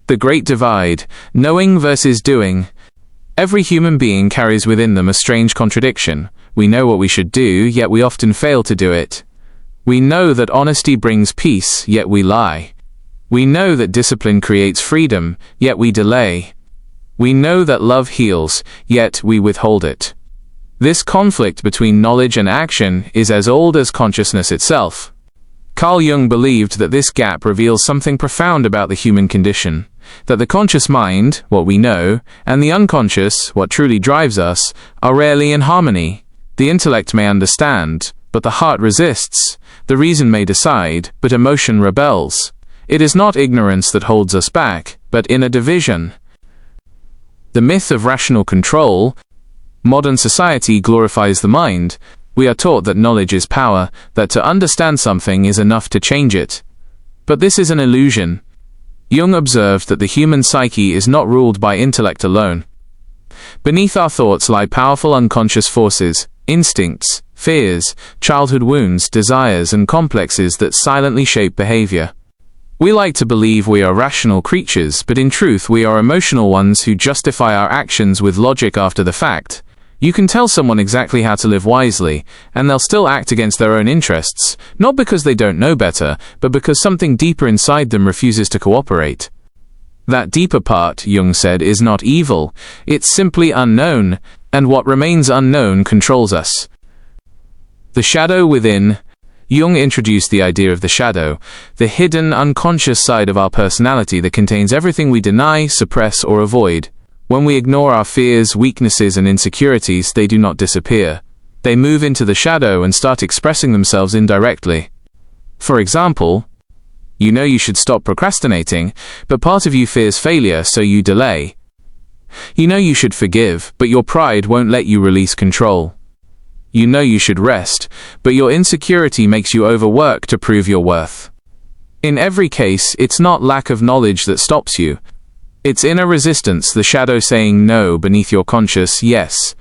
The Great Divide, knowing versus doing. Every human being carries within them a strange contradiction. We know what we should do, yet we often fail to do it. We know that honesty brings peace, yet we lie. We know that discipline creates freedom, yet we delay. We know that love heals, yet we withhold it. This conflict between knowledge and action is as old as consciousness itself. Carl Jung believed that this gap reveals something profound about the human condition, that the conscious mind, what we know, and the unconscious, what truly drives us, are rarely in harmony. The intellect may understand, but the heart resists. The reason may decide, but emotion rebels. It is not ignorance that holds us back, but inner division. The myth of rational control. Modern society glorifies the mind. We are taught that knowledge is power, that to understand something is enough to change it. But this is an illusion. Jung observed that the human psyche is not ruled by intellect alone. Beneath our thoughts lie powerful unconscious forces, instincts, fears, childhood wounds, desires, and complexes that silently shape behavior. We like to believe we are rational creatures, but in truth we are emotional ones who justify our actions with logic after the fact. You can tell someone exactly how to live wisely, and they'll still act against their own interests, not because they don't know better, but because something deeper inside them refuses to cooperate. That deeper part, Jung said, is not evil, it's simply unknown, and what remains unknown controls us. The shadow within. Jung introduced the idea of the shadow, the hidden, unconscious side of our personality that contains everything we deny, suppress, or avoid. When we ignore our fears, weaknesses, and insecurities, they do not disappear. They move into the shadow and start expressing themselves indirectly. For example, you know you should stop procrastinating, but part of you fears failure, so you delay. You know you should forgive, but your pride won't let you release control. You know you should rest, but your insecurity makes you overwork to prove your worth. In every case, it's not lack of knowledge that stops you. It's inner resistance, the shadow saying no beneath your conscious yes.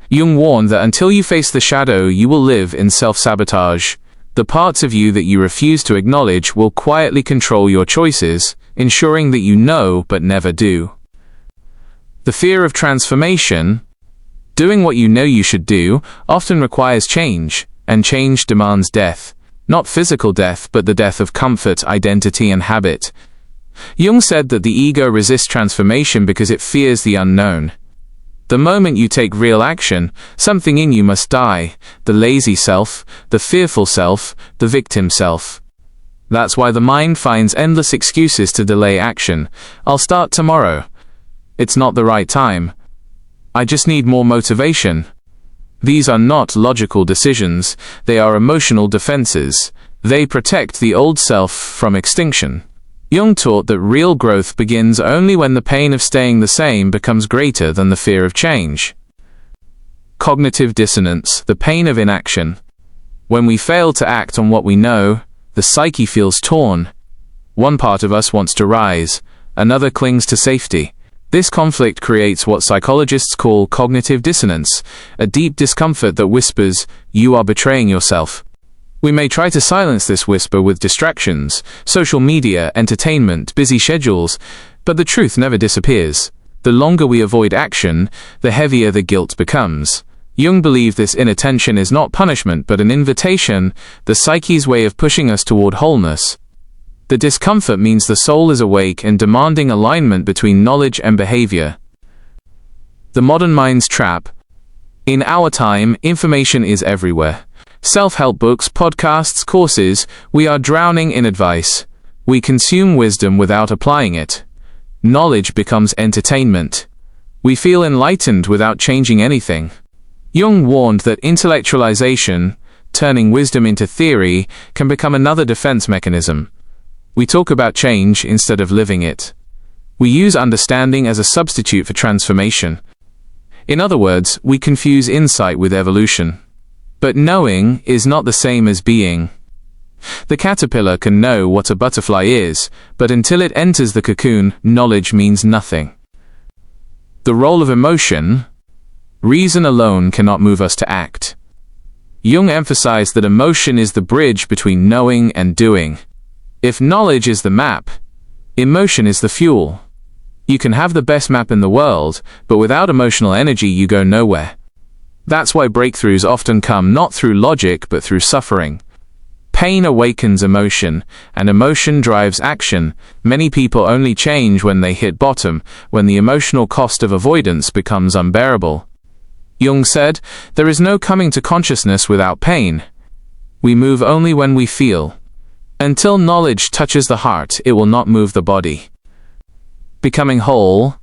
Jung warned that until you face the shadow, you will live in self-sabotage. The parts of you that you refuse to acknowledge will quietly control your choices, ensuring that you know but never do. The fear of transformation. Doing what you know you should do often requires change, and change demands death. Not physical death, but the death of comfort, identity, and habit. Jung said that the ego resists transformation because it fears the unknown. The moment you take real action, something in you must die, the lazy self, the fearful self, the victim self. That's why the mind finds endless excuses to delay action. I'll start tomorrow. It's not the right time. I just need more motivation. These are not logical decisions, they are emotional defenses. They protect the old self from extinction. Jung taught that real growth begins only when the pain of staying the same becomes greater than the fear of change. Cognitive dissonance, the pain of inaction. When we fail to act on what we know, the psyche feels torn. One part of us wants to rise, another clings to safety. This conflict creates what psychologists call cognitive dissonance, a deep discomfort that whispers, "You are betraying yourself." We may try to silence this whisper with distractions, social media, entertainment, busy schedules, but the truth never disappears. The longer we avoid action, the heavier the guilt becomes. Jung believed this inattention is not punishment but an invitation, the psyche's way of pushing us toward wholeness. The discomfort means the soul is awake and demanding alignment between knowledge and behavior. The modern mind's trap. In our time, information is everywhere. Self-help books, podcasts, courses, we are drowning in advice. We consume wisdom without applying it. Knowledge becomes entertainment. We feel enlightened without changing anything. Jung warned that intellectualization, turning wisdom into theory, can become another defense mechanism. We talk about change instead of living it. We use understanding as a substitute for transformation. In other words, we confuse insight with evolution. But knowing is not the same as being. The caterpillar can know what a butterfly is, but until it enters the cocoon, knowledge means nothing. The role of emotion. Reason alone cannot move us to act. Jung emphasized that emotion is the bridge between knowing and doing. If knowledge is the map, Emotion is the fuel. You can have the best map in the world, but without emotional energy you go nowhere. That's why breakthroughs often come not through logic but through suffering. Pain awakens emotion, and emotion drives action. Many people only change when they hit bottom, when the emotional cost of avoidance becomes unbearable. Jung said, "There is no coming to consciousness without pain. We move only when we feel. Until knowledge touches the heart, it will not move the body." Becoming whole.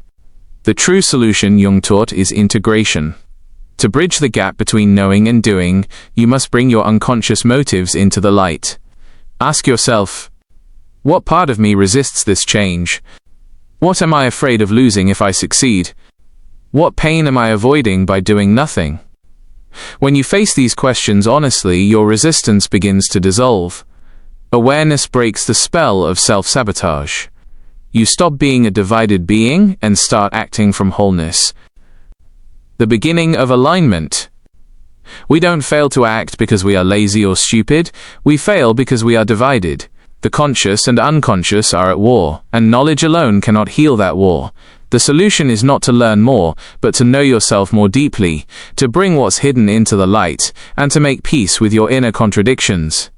The true solution, Jung taught, is integration. To bridge the gap between knowing and doing, you must bring your unconscious motives into the light. Ask yourself, what part of me resists this change? What am I afraid of losing if I succeed? What pain am I avoiding by doing nothing? When you face these questions honestly, your resistance begins to dissolve. Awareness breaks the spell of self-sabotage. You stop being a divided being and start acting from wholeness. The beginning of alignment. We don't fail to act because we are lazy or stupid. We fail because we are divided. The conscious and unconscious are at war, and knowledge alone cannot heal that war. The solution is not to learn more, but to know yourself more deeply, to bring what's hidden into the light, and to make peace with your inner contradictions.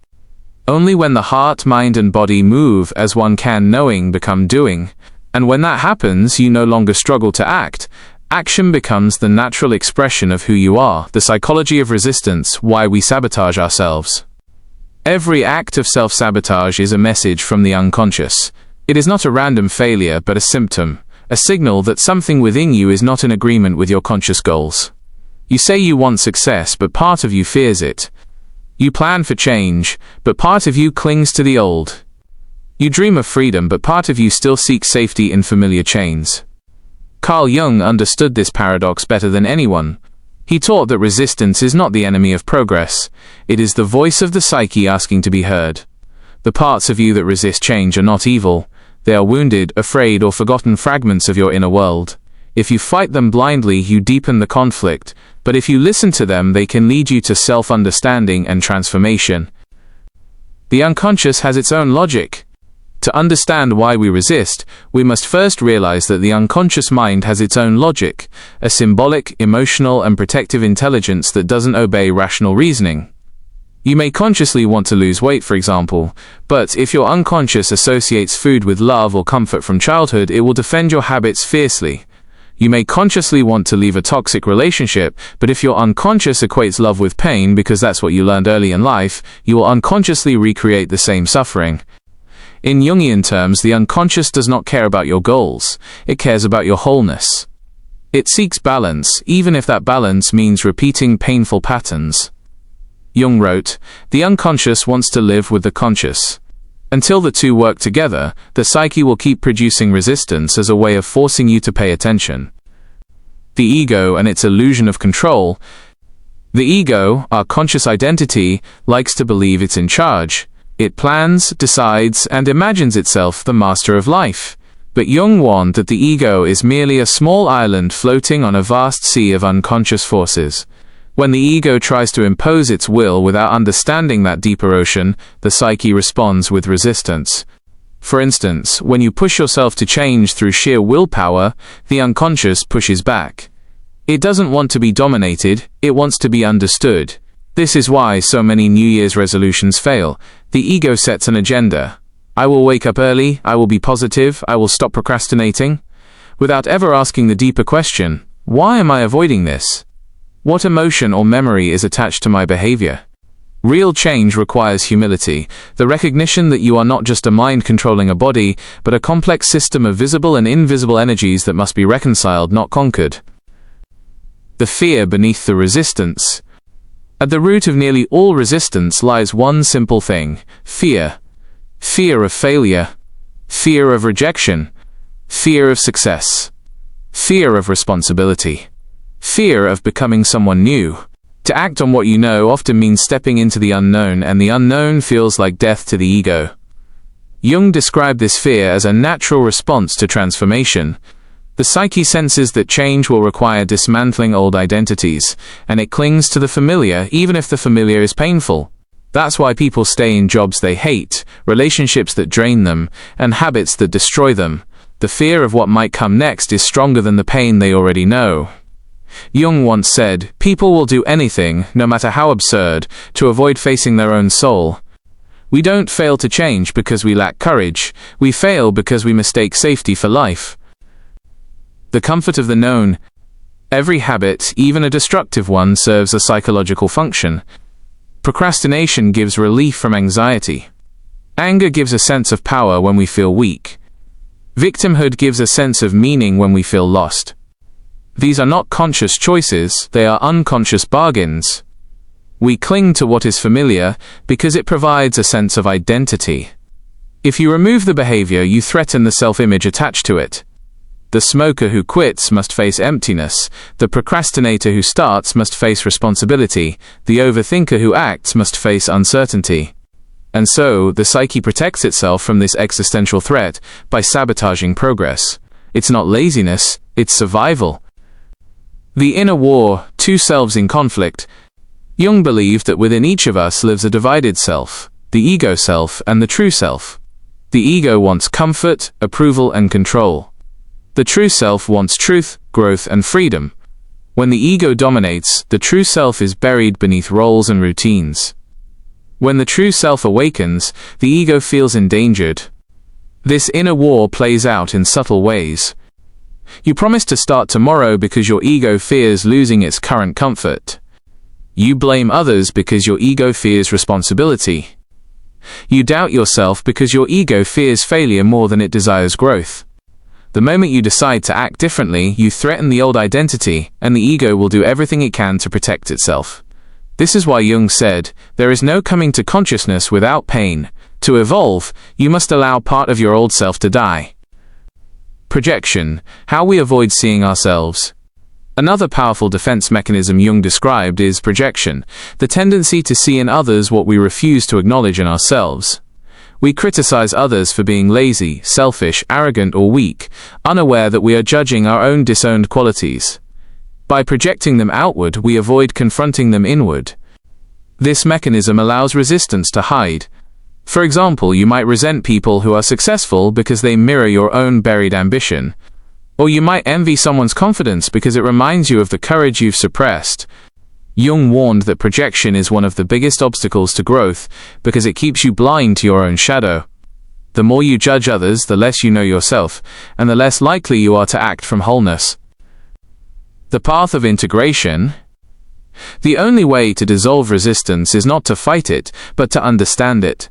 Only when the heart, mind, and body move as one can knowing become doing. And when that happens, you no longer struggle to act. Action becomes the natural expression of who you are. The psychology of resistance, why we sabotage ourselves. Every act of self-sabotage is a message from the unconscious. It is not a random failure, but a symptom, a signal that something within you is not in agreement with your conscious goals. You say you want success, but part of you fears it. You plan for change, but part of you clings to the old. You dream of freedom, but part of you still seeks safety in familiar chains. Carl Jung understood this paradox better than anyone. He taught that resistance is not the enemy of progress. It is the voice of the psyche asking to be heard. The parts of you that resist change are not evil. They are wounded, afraid, or forgotten fragments of your inner world. If you fight them blindly, you deepen the conflict, but if you listen to them, they can lead you to self-understanding and transformation. The unconscious has its own logic. To understand why we resist, we must first realize that the unconscious mind has its own logic, a symbolic, emotional, and protective intelligence that doesn't obey rational reasoning. You may consciously want to lose weight, for example, but if your unconscious associates food with love or comfort from childhood, it will defend your habits fiercely. You may consciously want to leave a toxic relationship, but if your unconscious equates love with pain because that's what you learned early in life, you will unconsciously recreate the same suffering. In Jungian terms, the unconscious does not care about your goals, it cares about your wholeness. It seeks balance, even if that balance means repeating painful patterns. Jung wrote, "The unconscious wants to live with the conscious. Until the two work together, the psyche will keep producing resistance as a way of forcing you to pay attention." The ego and its illusion of control. The ego, our conscious identity, likes to believe it's in charge. It plans, decides, and imagines itself the master of life. But Jung warned that the ego is merely a small island floating on a vast sea of unconscious forces. When the ego tries to impose its will without understanding that deeper ocean, the psyche responds with resistance. For instance, when you push yourself to change through sheer willpower, the unconscious pushes back. It doesn't want to be dominated, it wants to be understood. This is why so many New Year's resolutions fail. The ego sets an agenda. I will wake up early, I will be positive, I will stop procrastinating, without ever asking the deeper question, why am I avoiding this? What emotion or memory is attached to my behavior? Real change requires humility, the recognition that you are not just a mind controlling a body, but a complex system of visible and invisible energies that must be reconciled, not conquered. The fear beneath the resistance. At the root of nearly all resistance lies one simple thing: fear. Fear of failure. Fear of rejection. Fear of success. Fear of responsibility. Fear of becoming someone new. To act on what you know often means stepping into the unknown, and the unknown feels like death to the ego. Jung described this fear as a natural response to transformation. The psyche senses that change will require dismantling old identities, and it clings to the familiar even if the familiar is painful. That's why people stay in jobs they hate, relationships that drain them, and habits that destroy them. The fear of what might come next is stronger than the pain they already know. Jung once said, "People will do anything, no matter how absurd, to avoid facing their own soul." We don't fail to change because we lack courage. We fail because we mistake safety for life. The comfort of the known. Every habit, even a destructive one, serves a psychological function. Procrastination gives relief from anxiety. Anger gives a sense of power when we feel weak. Victimhood gives a sense of meaning when we feel lost. These are not conscious choices, they are unconscious bargains. We cling to what is familiar because it provides a sense of identity. If you remove the behavior, you threaten the self-image attached to it. The smoker who quits must face emptiness. The procrastinator who starts must face responsibility. The overthinker who acts must face uncertainty. And so, the psyche protects itself from this existential threat by sabotaging progress. It's not laziness, it's survival. The inner war, two selves in conflict. Jung believed that within each of us lives a divided self, the ego self and the true self. The ego wants comfort, approval and control. The true self wants truth, growth and freedom. When the ego dominates, the true self is buried beneath roles and routines. When the true self awakens, the ego feels endangered. This inner war plays out in subtle ways. You promise to start tomorrow because your ego fears losing its current comfort. You blame others because your ego fears responsibility. You doubt yourself because your ego fears failure more than it desires growth. The moment you decide to act differently, you threaten the old identity, and the ego will do everything it can to protect itself. This is why Jung said, there is no coming to consciousness without pain. To evolve, you must allow part of your old self to die. Projection, how we avoid seeing ourselves. Another powerful defense mechanism Jung described is projection, the tendency to see in others what we refuse to acknowledge in ourselves. We criticize others for being lazy, selfish, arrogant or weak, unaware that we are judging our own disowned qualities. By projecting them outward, we avoid confronting them inward. This mechanism allows resistance to hide. For example, you might resent people who are successful because they mirror your own buried ambition. Or you might envy someone's confidence because it reminds you of the courage you've suppressed. Jung warned that projection is one of the biggest obstacles to growth because it keeps you blind to your own shadow. The more you judge others, the less you know yourself, and the less likely you are to act from wholeness. The path of integration. The only way to dissolve resistance is not to fight it, but to understand it.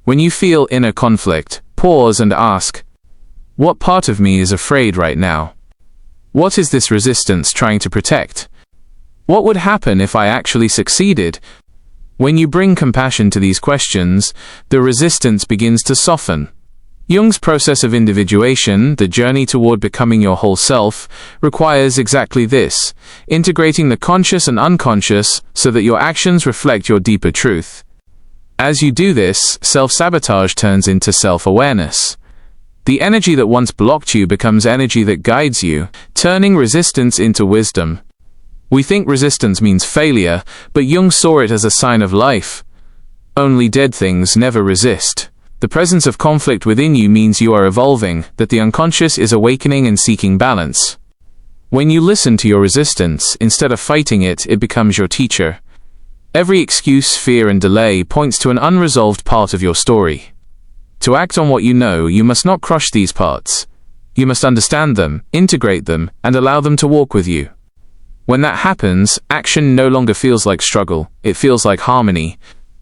When you feel inner conflict, pause and ask, what part of me is afraid right now? What is this resistance trying to protect? What would happen if I actually succeeded? When you bring compassion to these questions, the resistance begins to soften. Jung's process of individuation, the journey toward becoming your whole self, requires exactly this, integrating the conscious and unconscious so that your actions reflect your deeper truth. As you do this, self-sabotage turns into self-awareness. The energy that once blocked you becomes energy that guides you, turning resistance into wisdom. We think resistance means failure, but Jung saw it as a sign of life. Only dead things never resist. The presence of conflict within you means you are evolving, that the unconscious is awakening and seeking balance. When you listen to your resistance, instead of fighting it, it becomes your teacher. Every excuse, fear, and delay points to an unresolved part of your story. To act on what you know, you must not crush these parts. You must understand them, integrate them, and allow them to walk with you. When that happens, action no longer feels like struggle, it feels like harmony.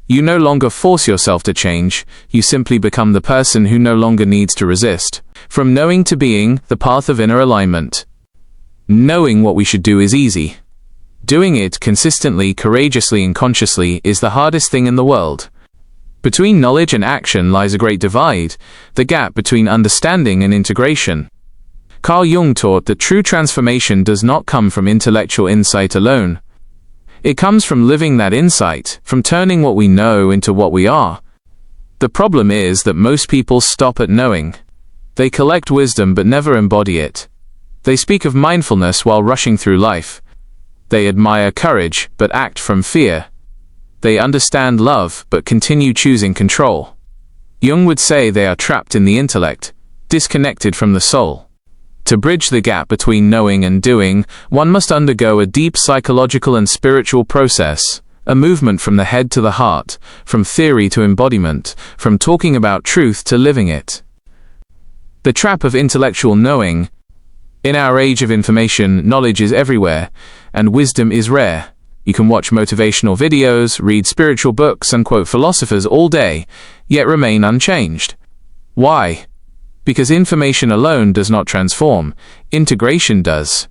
You no longer force yourself to change, you simply become the person who no longer needs to resist. From knowing to being, the path of inner alignment. Knowing what we should do is easy. Doing it consistently, courageously and consciously is the hardest thing in the world. Between knowledge and action lies a great divide, the gap between understanding and integration. Carl Jung taught that true transformation does not come from intellectual insight alone. It comes from living that insight, from turning what we know into what we are. The problem is that most people stop at knowing. They collect wisdom but never embody it. They speak of mindfulness while rushing through life. They admire courage but act from fear. They understand love but continue choosing control. Jung would say they are trapped in the intellect, disconnected from the soul. To bridge the gap between knowing and doing, one must undergo a deep psychological and spiritual process, a movement from the head to the heart, from theory to embodiment, from talking about truth to living it. The trap of intellectual knowing. In our age of information, knowledge is everywhere, and wisdom is rare. You can watch motivational videos, read spiritual books, and quote philosophers all day, yet remain unchanged. Why? Because information alone does not transform, integration does.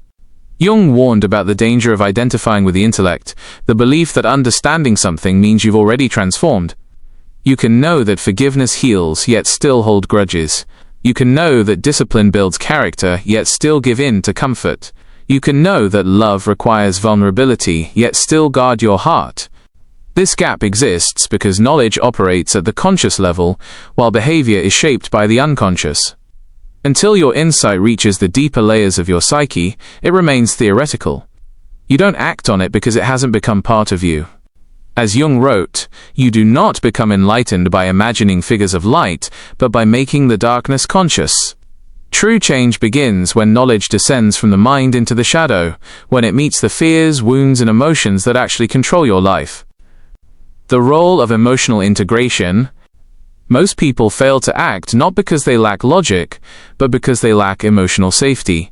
Jung warned about the danger of identifying with the intellect, the belief that understanding something means you've already transformed. You can know that forgiveness heals, yet still hold grudges. You can know that discipline builds character, yet still give in to comfort. You can know that love requires vulnerability, yet still guard your heart. This gap exists because knowledge operates at the conscious level, while behavior is shaped by the unconscious. Until your insight reaches the deeper layers of your psyche, it remains theoretical. You don't act on it because it hasn't become part of you. As Jung wrote, you do not become enlightened by imagining figures of light, but by making the darkness conscious. True change begins when knowledge descends from the mind into the shadow, when it meets the fears, wounds, and emotions that actually control your life. The role of emotional integration. Most people fail to act not because they lack logic, but because they lack emotional safety.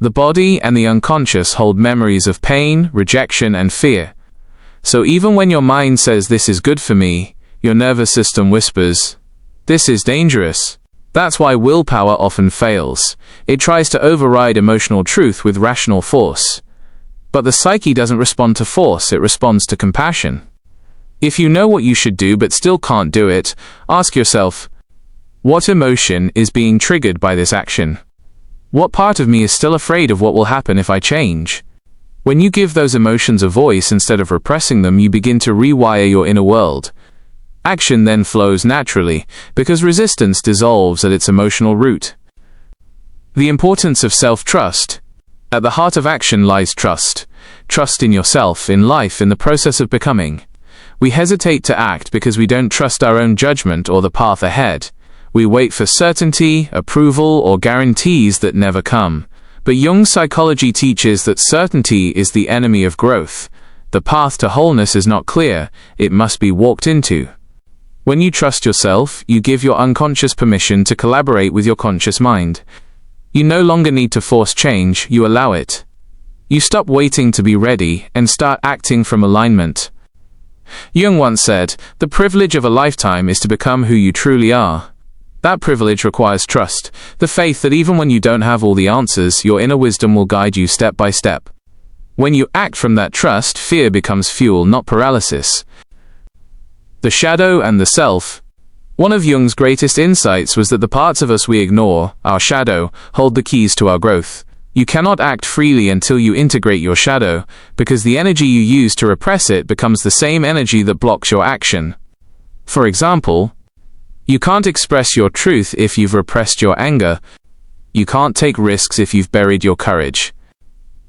The body and the unconscious hold memories of pain, rejection, and fear. So even when your mind says this is good for me, your nervous system whispers, this is dangerous. That's why willpower often fails. It tries to override emotional truth with rational force. But the psyche doesn't respond to force, it responds to compassion. If you know what you should do but still can't do it, ask yourself, what emotion is being triggered by this action? What part of me is still afraid of what will happen if I change? When you give those emotions a voice instead of repressing them, you begin to rewire your inner world. Action then flows naturally, because resistance dissolves at its emotional root. The importance of self-trust. At the heart of action lies trust. Trust in yourself, in life, in the process of becoming. We hesitate to act because we don't trust our own judgment or the path ahead. We wait for certainty, approval, or guarantees that never come. But Jung's psychology teaches that certainty is the enemy of growth. The path to wholeness is not clear, it must be walked into. When you trust yourself, you give your unconscious permission to collaborate with your conscious mind. You no longer need to force change, you allow it. You stop waiting to be ready and start acting from alignment. Jung once said, the privilege of a lifetime is to become who you truly are. That privilege requires trust, the faith that even when you don't have all the answers, your inner wisdom will guide you step by step. When you act from that trust, fear becomes fuel, not paralysis. The shadow and the self. One of Jung's greatest insights was that the parts of us we ignore, our shadow, hold the keys to our growth. You cannot act freely until you integrate your shadow, because the energy you use to repress it becomes the same energy that blocks your action. For example, you can't express your truth if you've repressed your anger. You can't take risks if you've buried your courage.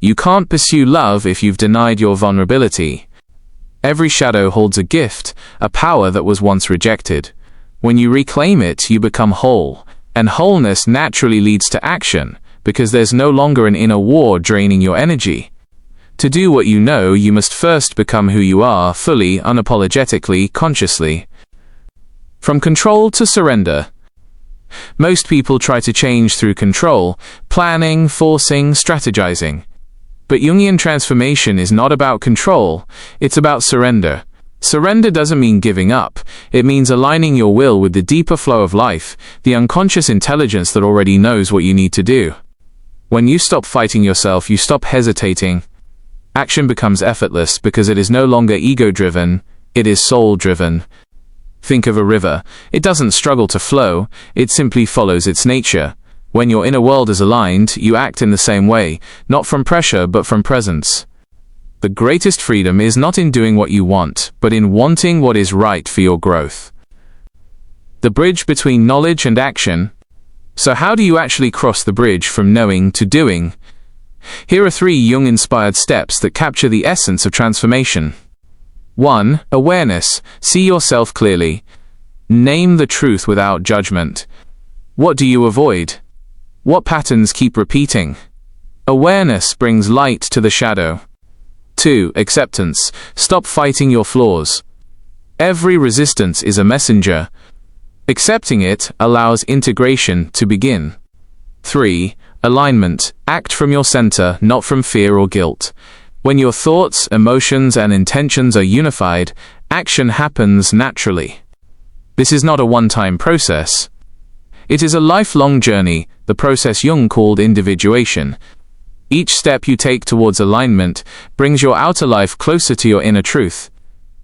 You can't pursue love if you've denied your vulnerability. Every shadow holds a gift, a power that was once rejected. When you reclaim it, you become whole, and wholeness naturally leads to action, because there's no longer an inner war draining your energy. To do what you know, you must first become who you are, fully, unapologetically, consciously. From control to surrender. Most people try to change through control, planning, forcing, strategizing. But Jungian transformation is not about control, it's about surrender. Surrender doesn't mean giving up, it means aligning your will with the deeper flow of life, the unconscious intelligence that already knows what you need to do. When you stop fighting yourself, you stop hesitating. Action becomes effortless because it is no longer ego-driven, it is soul-driven. Think of a river. It doesn't struggle to flow, it simply follows its nature. When your inner world is aligned, you act in the same way, not from pressure but from presence. The greatest freedom is not in doing what you want, but in wanting what is right for your growth. The bridge between knowledge and action. So how do you actually cross the bridge from knowing to doing? Here are 3 Jung-inspired steps that capture the essence of transformation. 1. Awareness. See yourself clearly. Name the truth without judgment. What do you avoid? What patterns keep repeating? Awareness brings light to the shadow. 2. Acceptance. Stop fighting your flaws. Every resistance is a messenger. Accepting it allows integration to begin. 3. Alignment. Act from your center, not from fear or guilt. When your thoughts, emotions, and intentions are unified, action happens naturally. This is not a one-time process. It is a lifelong journey, the process Jung called individuation. Each step you take towards alignment brings your outer life closer to your inner truth.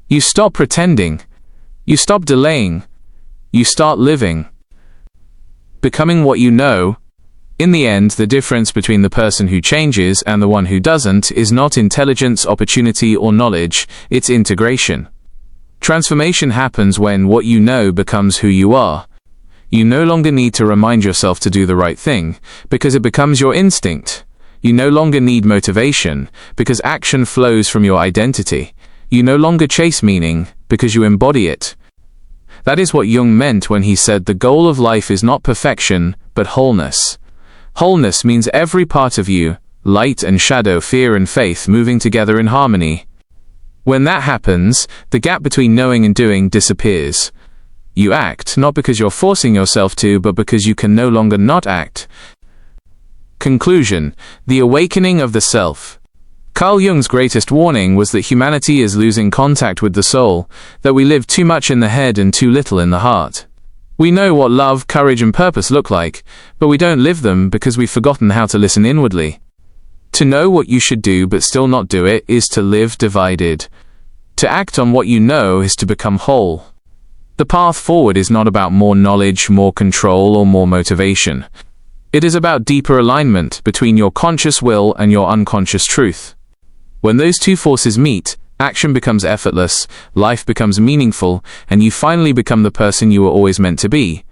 You stop pretending. You stop delaying. You start living. Becoming what you know. In the end, the difference between the person who changes and the one who doesn't is not intelligence, opportunity, or knowledge, it's integration. Transformation happens when what you know becomes who you are. You no longer need to remind yourself to do the right thing, because it becomes your instinct. You no longer need motivation, because action flows from your identity. You no longer chase meaning, because you embody it. That is what Jung meant when he said the goal of life is not perfection, but wholeness. Wholeness means every part of you, light and shadow, fear and faith, moving together in harmony. When that happens, the gap between knowing and doing disappears. You act, not because you're forcing yourself to, but because you can no longer not act. Conclusion: the awakening of the self. Carl Jung's greatest warning was that humanity is losing contact with the soul, that we live too much in the head and too little in the heart. We know what love, courage, and purpose look like, but we don't live them because we've forgotten how to listen inwardly. To know what you should do but still not do it is to live divided. To act on what you know is to become whole. The path forward is not about more knowledge, more control, or more motivation. It is about deeper alignment between your conscious will and your unconscious truth. When those two forces meet, action becomes effortless, life becomes meaningful, and you finally become the person you were always meant to be,